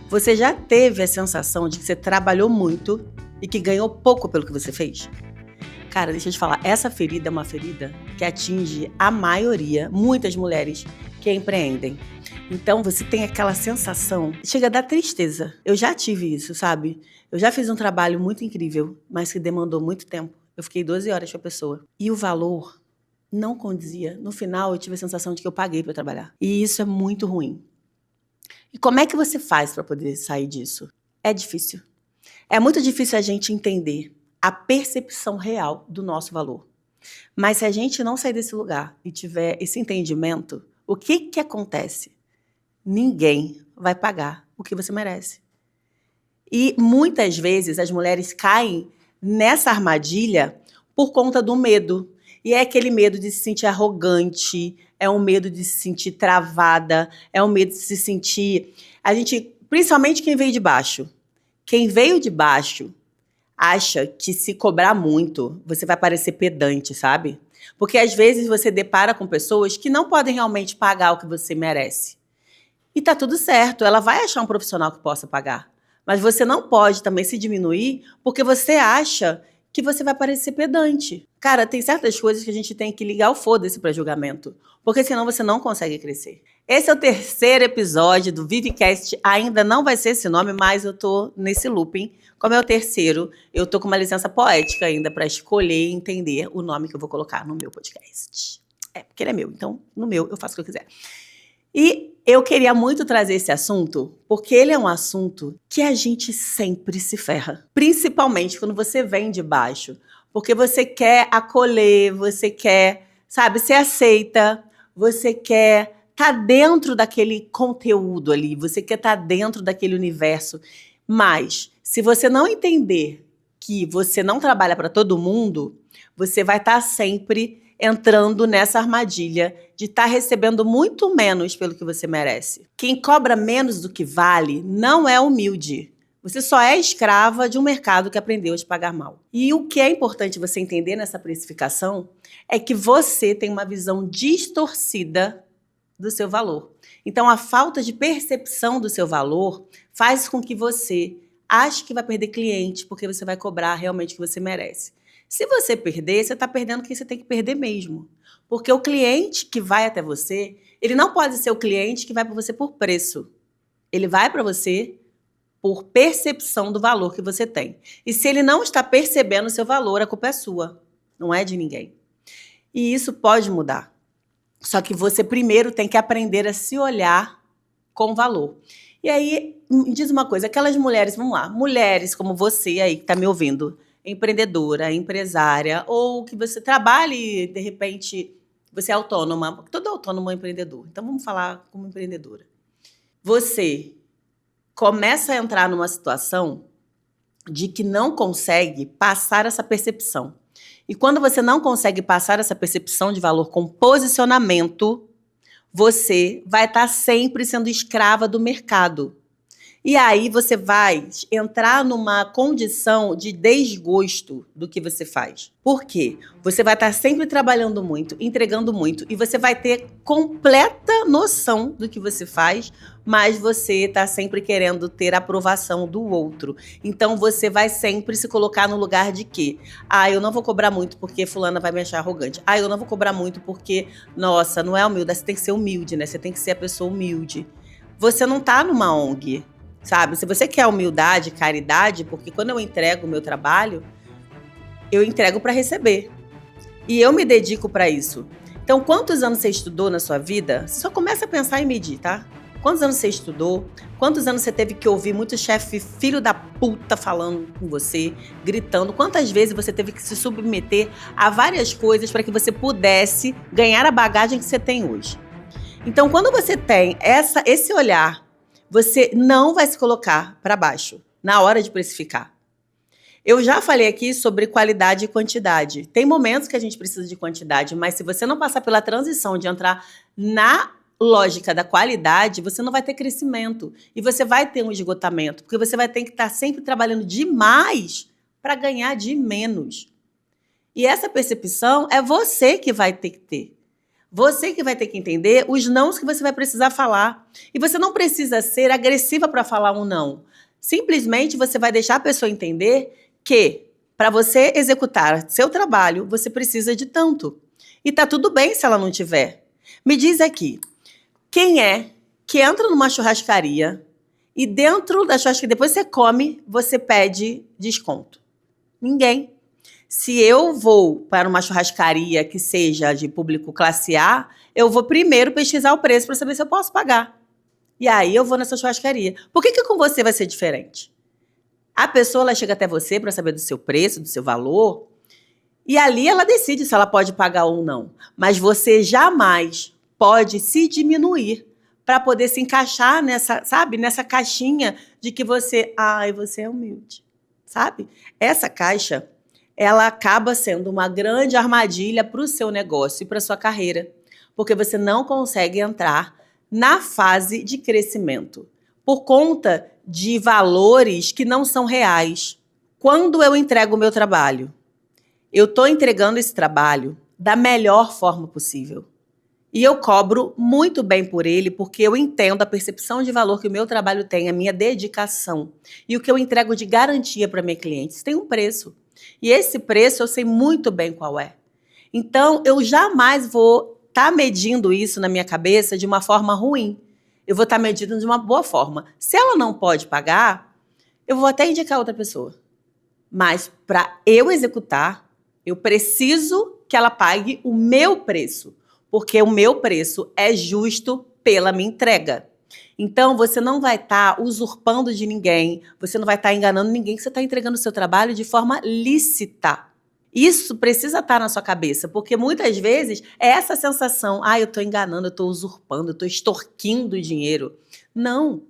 Você já teve a sensação de que você trabalhou muito e que ganhou pouco pelo que você fez? Cara, deixa eu te falar, essa ferida é uma ferida que atinge a maioria, muitas mulheres que empreendem. Então você tem aquela sensação, chega a dar tristeza. Eu já tive isso, sabe? Eu já fiz um trabalho muito incrível, mas que demandou muito tempo. Eu fiquei 12 horas com a pessoa. E o valor não condizia. No final, eu tive a sensação de que eu paguei para trabalhar. E isso é muito ruim. E como é que você faz para poder sair disso? É difícil. É muito difícil a gente entender a percepção real do nosso valor. Mas se a gente não sair desse lugar e tiver esse entendimento, o que acontece? Ninguém vai pagar o que você merece. E muitas vezes as mulheres caem nessa armadilha por conta do medo. E é aquele medo de se sentir arrogante, é um medo de se sentir travada, é um medo de se sentir... principalmente quem veio de baixo. Quem veio de baixo acha que se cobrar muito, você vai parecer pedante, sabe? Porque às vezes você depara com pessoas que não podem realmente pagar o que você merece. E tá tudo certo, ela vai achar um profissional que possa pagar. Mas você não pode também se diminuir porque você acha que você vai parecer pedante. Cara, tem certas coisas que a gente tem que ligar o foda-se para julgamento, porque senão você não consegue crescer. Esse é o terceiro episódio do Vivecast, ainda não vai ser esse nome, mas eu tô nesse looping. Como é o terceiro, eu tô com uma licença poética ainda para escolher e entender o nome que eu vou colocar no meu podcast. Porque ele é meu, então no meu eu faço o que eu quiser. E eu queria muito trazer esse assunto, porque ele é um assunto que a gente sempre se ferra. Principalmente quando você vem de baixo. Porque você quer acolher, você quer, sabe, ser aceita, você quer estar dentro daquele conteúdo ali, você quer estar dentro daquele universo. Mas, se você não entender que você não trabalha para todo mundo, você vai estar sempre entrando nessa armadilha de estar recebendo muito menos pelo que você merece. Quem cobra menos do que vale não é humilde. Você só é escrava de um mercado que aprendeu a te pagar mal. E o que é importante você entender nessa precificação é que você tem uma visão distorcida do seu valor. Então, a falta de percepção do seu valor faz com que você ache que vai perder cliente porque você vai cobrar realmente o que você merece. Se você perder, você está perdendo quem você tem que perder mesmo. Porque o cliente que vai até você, ele não pode ser o cliente que vai para você por preço. Ele vai para você por percepção do valor que você tem. E se ele não está percebendo o seu valor, a culpa é sua, não é de ninguém. E isso pode mudar. Só que você primeiro tem que aprender a se olhar com valor. E aí, me diz uma coisa, aquelas mulheres, vamos lá, mulheres como você aí que está me ouvindo, empreendedora, empresária, ou que você trabalhe, de repente, você é autônoma. Todo autônomo é empreendedor. Então, vamos falar como empreendedora. Você começa a entrar numa situação de que não consegue passar essa percepção. E quando você não consegue passar essa percepção de valor com posicionamento, você vai estar sempre sendo escrava do mercado. E aí você vai entrar numa condição de desgosto do que você faz. Por quê? Você vai estar sempre trabalhando muito, entregando muito, e você vai ter completa noção do que você faz, mas você está sempre querendo ter a aprovação do outro. Então você vai sempre se colocar no lugar de quê? Eu não vou cobrar muito porque fulana vai me achar arrogante. Eu não vou cobrar muito porque, nossa, não é humilde, você tem que ser humilde, né? Você tem que ser a pessoa humilde. Você não está numa ONG. Sabe, se você quer humildade, caridade, porque quando eu entrego o meu trabalho, eu entrego para receber. E eu me dedico para isso. Então, quantos anos você estudou na sua vida? Você só começa a pensar e medir, tá? Quantos anos você estudou? Quantos anos você teve que ouvir muito chefe filho da puta falando com você, gritando? Quantas vezes você teve que se submeter a várias coisas para que você pudesse ganhar a bagagem que você tem hoje? Então, quando você tem esse olhar, você não vai se colocar para baixo na hora de precificar. Eu já falei aqui sobre qualidade e quantidade. Tem momentos que a gente precisa de quantidade, mas se você não passar pela transição de entrar na lógica da qualidade, você não vai ter crescimento. E você vai ter um esgotamento, porque você vai ter que estar sempre trabalhando demais para ganhar de menos. E essa percepção é você que vai ter que ter. Você que vai ter que entender os nãos que você vai precisar falar. E você não precisa ser agressiva para falar um não. Simplesmente você vai deixar a pessoa entender que para você executar seu trabalho, você precisa de tanto. E tá tudo bem se ela não tiver. Me diz aqui, quem é que entra numa churrascaria e dentro da churrascaria, depois você come, você pede desconto? Ninguém. Se eu vou para uma churrascaria que seja de público classe A, eu vou primeiro pesquisar o preço para saber se eu posso pagar. E aí eu vou nessa churrascaria. Por que com você vai ser diferente? A pessoa ela chega até você para saber do seu preço, do seu valor, e ali ela decide se ela pode pagar ou não. Mas você jamais pode se diminuir para poder se encaixar nessa, sabe, nessa caixinha de que você é humilde, sabe? Essa caixa, ela acaba sendo uma grande armadilha para o seu negócio e para a sua carreira, porque você não consegue entrar na fase de crescimento por conta de valores que não são reais. Quando eu entrego o meu trabalho, eu estou entregando esse trabalho da melhor forma possível. E eu cobro muito bem por ele, porque eu entendo a percepção de valor que o meu trabalho tem, a minha dedicação. E o que eu entrego de garantia para minha cliente. Isso tem um preço. E esse preço eu sei muito bem qual é. Então, eu jamais vou estar medindo isso na minha cabeça de uma forma ruim. Eu vou estar medindo de uma boa forma. Se ela não pode pagar, eu vou até indicar outra pessoa. Mas para eu executar, eu preciso que ela pague o meu preço. Porque o meu preço é justo pela minha entrega. Então, você não vai estar usurpando de ninguém, você não vai estar enganando ninguém, que você está entregando o seu trabalho de forma lícita. Isso precisa estar na sua cabeça, porque muitas vezes é essa sensação, eu estou enganando, eu estou usurpando, eu estou extorquindo dinheiro. Não.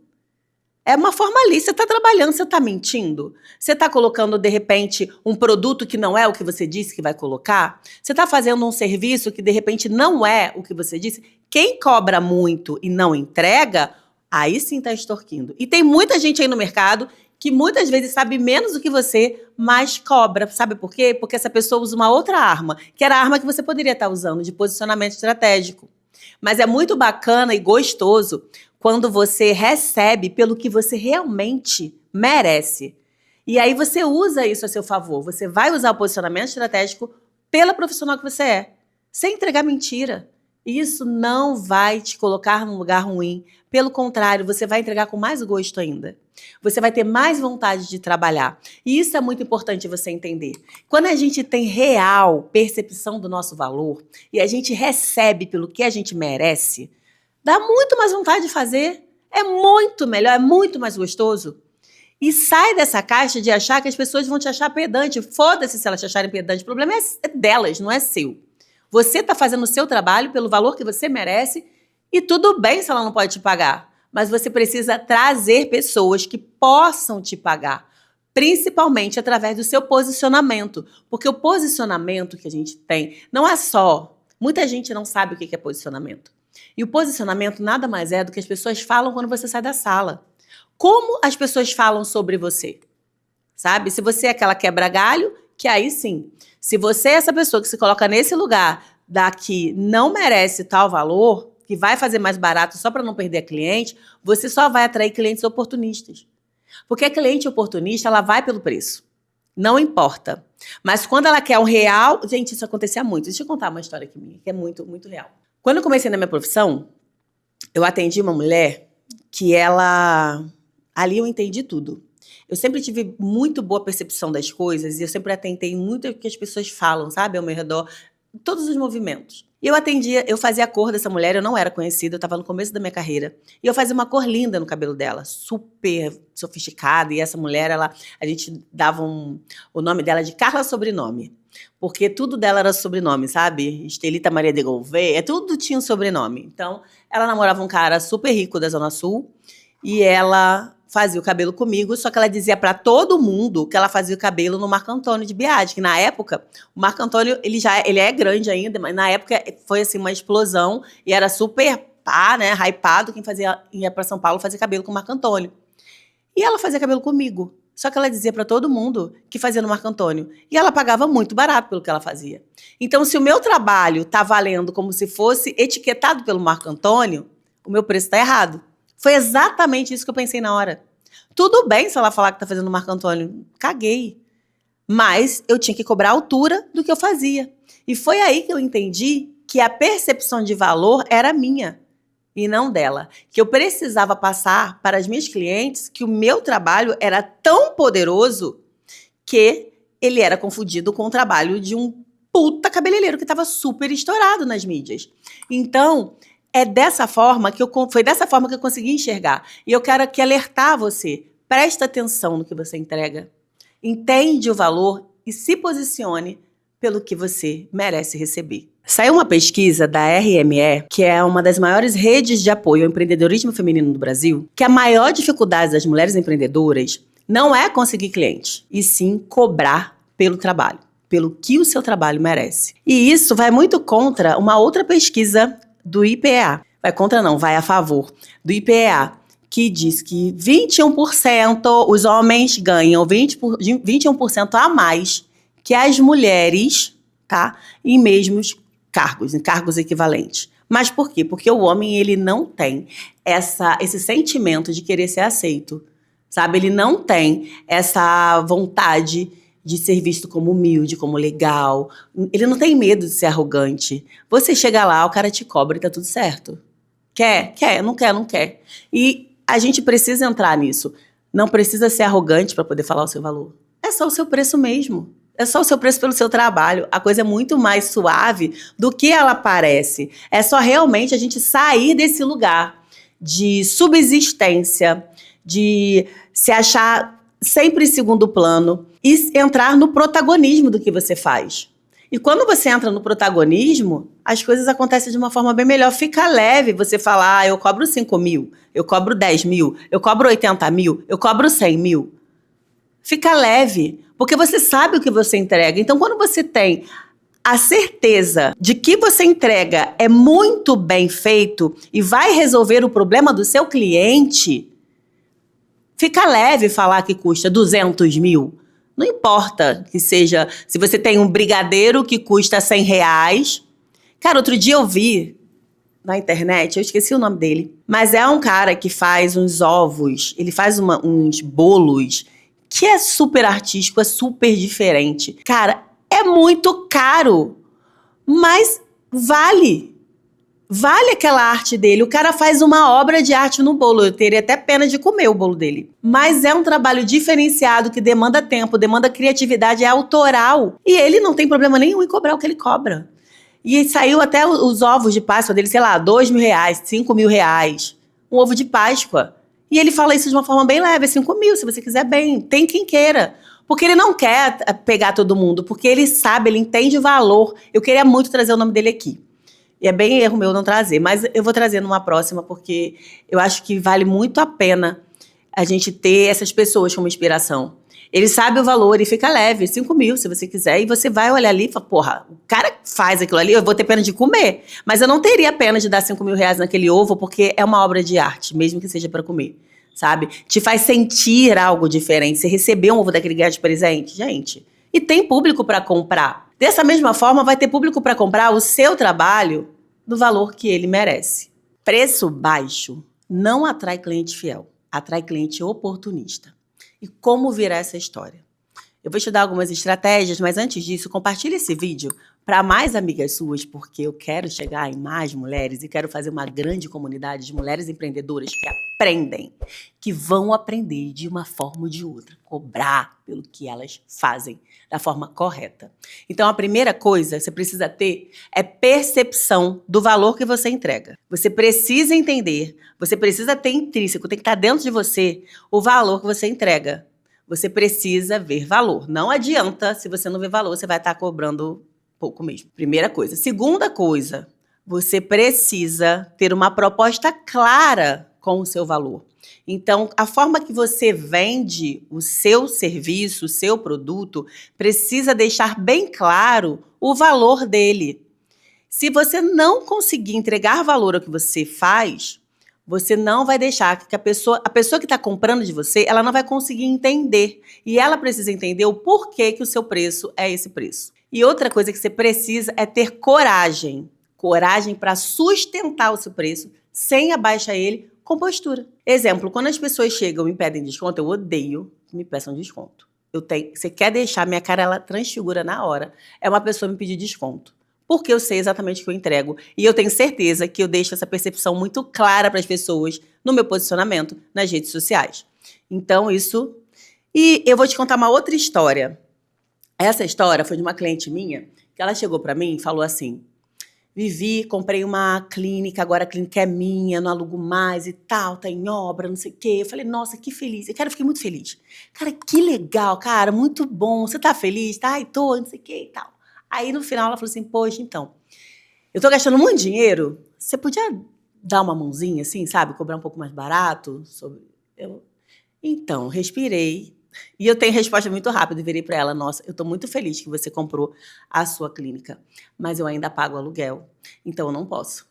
É uma forma lícita, você está trabalhando, você está mentindo? Você está colocando, de repente, um produto que não é o que você disse que vai colocar? Você está fazendo um serviço que, de repente, não é o que você disse? Quem cobra muito e não entrega, aí sim está extorquindo. E tem muita gente aí no mercado que muitas vezes sabe menos do que você, mas cobra. Sabe por quê? Porque essa pessoa usa uma outra arma, que era a arma que você poderia estar usando, de posicionamento estratégico. Mas é muito bacana e gostoso quando você recebe pelo que você realmente merece. E aí você usa isso a seu favor. Você vai usar o posicionamento estratégico pela profissional que você é, sem entregar mentira. Isso não vai te colocar num lugar ruim. Pelo contrário, você vai entregar com mais gosto ainda. Você vai ter mais vontade de trabalhar. E isso é muito importante você entender. Quando a gente tem real percepção do nosso valor e a gente recebe pelo que a gente merece, dá muito mais vontade de fazer. É muito melhor, é muito mais gostoso. E sai dessa caixa de achar que as pessoas vão te achar pedante. Foda-se se elas te acharem pedante. O problema é delas, não é seu. Você está fazendo o seu trabalho pelo valor que você merece e tudo bem se ela não pode te pagar. Mas você precisa trazer pessoas que possam te pagar, principalmente através do seu posicionamento. Porque o posicionamento que a gente tem não é só... Muita gente não sabe o que é posicionamento. E o posicionamento nada mais é do que as pessoas falam quando você sai da sala. Como as pessoas falam sobre você? Sabe? Se você é aquela quebra-galho, que aí sim. Se você é essa pessoa que se coloca nesse lugar daqui não merece tal valor, que vai fazer mais barato só para não perder cliente, você só vai atrair clientes oportunistas. Porque a cliente oportunista, ela vai pelo preço. Não importa. Mas quando ela quer um real... Gente, isso acontecia muito. Deixa eu contar uma história aqui minha, que é muito, muito real. Quando eu comecei na minha profissão, eu atendi uma mulher que ela... Ali eu entendi tudo. Eu sempre tive muito boa percepção das coisas e eu sempre atentei muito ao que as pessoas falam, sabe? Ao meu redor, todos os movimentos. E eu fazia a cor dessa mulher, eu não era conhecida, eu estava no começo da minha carreira. E eu fazia uma cor linda no cabelo dela, super sofisticada. E essa mulher, a gente dava o nome dela de Carla Sobrenome. Porque tudo dela era sobrenome, sabe? Estelita Maria de Gouveia, tudo tinha um sobrenome. Então, ela namorava um cara super rico da Zona Sul e ela fazia o cabelo comigo, só que ela dizia para todo mundo que ela fazia o cabelo no Marco Antônio de Biagi, que na época, o Marco Antônio, ele é grande ainda, mas na época foi assim uma explosão e era super hypado, quem ia para São Paulo fazia cabelo com o Marco Antônio. E ela fazia cabelo comigo. Só que ela dizia para todo mundo que fazia no Marco Antônio. E ela pagava muito barato pelo que ela fazia. Então, se o meu trabalho está valendo como se fosse etiquetado pelo Marco Antônio, o meu preço está errado. Foi exatamente isso que eu pensei na hora. Tudo bem se ela falar que está fazendo no Marco Antônio. Caguei. Mas eu tinha que cobrar a altura do que eu fazia. E foi aí que eu entendi que a percepção de valor era minha e não dela. Que eu precisava passar para as minhas clientes que o meu trabalho era tão poderoso que ele era confundido com o trabalho de um puta cabeleireiro que estava super estourado nas mídias. Então, foi dessa forma que eu consegui enxergar. E eu quero aqui alertar você. Presta atenção no que você entrega. Entende o valor e se posicione pelo que você merece receber. Saiu uma pesquisa da RME, que é uma das maiores redes de apoio ao empreendedorismo feminino do Brasil, que a maior dificuldade das mulheres empreendedoras não é conseguir cliente, e sim cobrar pelo trabalho, pelo que o seu trabalho merece. E isso vai muito contra uma outra pesquisa do IPEA. Vai a favor do IPEA, que diz que 21% os homens ganham 21% a mais que as mulheres, tá? Em mesmos cargos, em cargos equivalentes. Mas por quê? Porque o homem, ele não tem esse sentimento de querer ser aceito, sabe? Ele não tem essa vontade de ser visto como humilde, como legal. Ele não tem medo de ser arrogante. Você chega lá, o cara te cobra e tá tudo certo. Quer? Quer. Não quer, não quer. E a gente precisa entrar nisso. Não precisa ser arrogante para poder falar o seu valor. É só o seu preço mesmo. É só o seu preço pelo seu trabalho. A coisa é muito mais suave do que ela parece. É só realmente a gente sair desse lugar de subsistência, de se achar sempre em segundo plano e entrar no protagonismo do que você faz. E quando você entra no protagonismo, as coisas acontecem de uma forma bem melhor. Fica leve você falar, eu cobro 5 mil, eu cobro 10 mil, eu cobro 80 mil, eu cobro 100 mil. Fica leve, porque você sabe o que você entrega. Então, quando você tem a certeza de que você entrega é muito bem feito e vai resolver o problema do seu cliente, fica leve falar que custa 200 mil. Não importa que seja, se você tem um brigadeiro que custa 100 reais. Cara, outro dia eu vi na internet, eu esqueci o nome dele, mas é um cara que faz uns ovos, ele faz uns bolos, que é super artístico, é super diferente. Cara, é muito caro, mas vale aquela arte dele. O cara faz uma obra de arte no bolo. Eu teria até pena de comer o bolo dele. Mas é um trabalho diferenciado que demanda tempo, demanda criatividade, é autoral. E ele não tem problema nenhum em cobrar o que ele cobra. E saiu até os ovos de Páscoa dele, sei lá, 2 mil reais, 5 mil reais. Um ovo de Páscoa. E ele fala isso de uma forma bem leve, 5 mil, se você quiser bem. Tem quem queira. Porque ele não quer pegar todo mundo, porque ele sabe, ele entende o valor. Eu queria muito trazer o nome dele aqui. E é bem erro meu não trazer, mas eu vou trazer numa próxima, porque eu acho que vale muito a pena a gente ter essas pessoas como inspiração. Ele sabe o valor e fica leve, 5 mil se você quiser, e você vai olhar ali e fala, porra, o cara faz aquilo ali, eu vou ter pena de comer, mas eu não teria pena de dar 5 mil reais naquele ovo, porque é uma obra de arte, mesmo que seja para comer, sabe? Te faz sentir algo diferente, você receber um ovo daquele ganhar de presente, gente, e tem público para comprar. Dessa mesma forma, vai ter público para comprar o seu trabalho do valor que ele merece. Preço baixo não atrai cliente fiel, atrai cliente oportunista. E como virar essa história? Eu vou te dar algumas estratégias, mas antes disso, compartilhe esse vídeo para mais amigas suas, porque eu quero chegar em mais mulheres e quero fazer uma grande comunidade de mulheres empreendedoras que aprendem, que vão aprender de uma forma ou de outra, cobrar pelo que elas fazem da forma correta. Então, a primeira coisa que você precisa ter é percepção do valor que você entrega. Você precisa entender, você precisa ter intrínseco, tem que estar dentro de você o valor que você entrega. Você precisa ver valor. Não adianta, se você não ver valor, você vai estar cobrando pouco mesmo. Primeira coisa. Segunda coisa, você precisa ter uma proposta clara com o seu valor. Então, a forma que você vende o seu serviço, o seu produto, precisa deixar bem claro o valor dele. Se você não conseguir entregar valor ao que você faz, Você não vai deixar que a pessoa que está comprando de você, ela não vai conseguir entender. E ela precisa entender o porquê que o seu preço é esse preço. E outra coisa que você precisa é ter coragem. Coragem para sustentar o seu preço sem abaixar ele com postura. Exemplo, quando as pessoas chegam e me pedem desconto, eu odeio que me peçam desconto. Você quer deixar, minha cara ela transfigura na hora. É uma pessoa me pedir desconto. Porque eu sei exatamente o que eu entrego. E eu tenho certeza que eu deixo essa percepção muito clara para as pessoas no meu posicionamento nas redes sociais. Então, isso... E eu vou te contar uma outra história. Essa história foi de uma cliente minha, que ela chegou para mim e falou assim: Vivi, comprei uma clínica, agora a clínica é minha, não alugo mais e tal, tá em obra, não sei o quê. Eu falei, nossa, que feliz. Eu fiquei muito feliz. Cara, que legal, cara, muito bom. Você tá feliz? Tá, ai, tô, não sei o quê e tal. Aí, no final, ela falou assim, poxa, então, eu tô gastando muito dinheiro, você podia dar uma mãozinha, assim, sabe? Cobrar um pouco mais barato? Então, respirei. E eu tenho resposta muito rápida, virei para ela, nossa, eu estou muito feliz que você comprou a sua clínica, mas eu ainda pago aluguel, então eu não posso.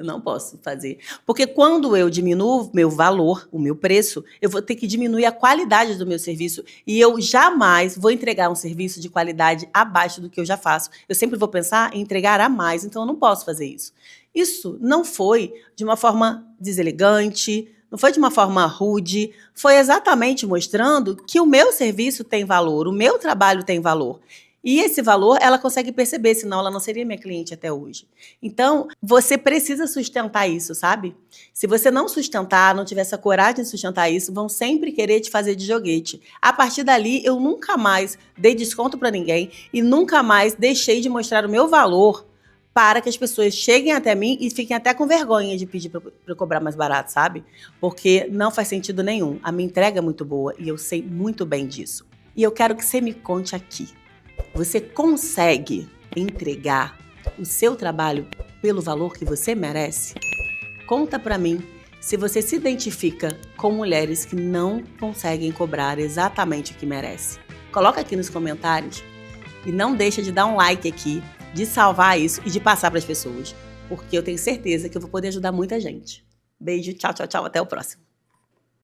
Não posso fazer. Porque quando eu diminuo meu valor, o meu preço, eu vou ter que diminuir a qualidade do meu serviço e eu jamais vou entregar um serviço de qualidade abaixo do que eu já faço. Eu sempre vou pensar em entregar a mais, então eu não posso fazer isso. Isso não foi de uma forma deselegante, não foi de uma forma rude, foi exatamente mostrando que o meu serviço tem valor, o meu trabalho tem valor. E esse valor ela consegue perceber, senão ela não seria minha cliente até hoje. Então, você precisa sustentar isso, sabe? Se você não sustentar, não tiver essa coragem de sustentar isso, vão sempre querer te fazer de joguete. A partir dali, eu nunca mais dei desconto para ninguém e nunca mais deixei de mostrar o meu valor para que as pessoas cheguem até mim e fiquem até com vergonha de pedir para eu cobrar mais barato, sabe? Porque não faz sentido nenhum. A minha entrega é muito boa e eu sei muito bem disso. E eu quero que você me conte aqui. Você consegue entregar o seu trabalho pelo valor que você merece? Conta para mim se você se identifica com mulheres que não conseguem cobrar exatamente o que merece. Coloca aqui nos comentários e não deixa de dar um like aqui, de salvar isso e de passar para as pessoas, porque eu tenho certeza que eu vou poder ajudar muita gente. Beijo, tchau, tchau, tchau, até o próximo.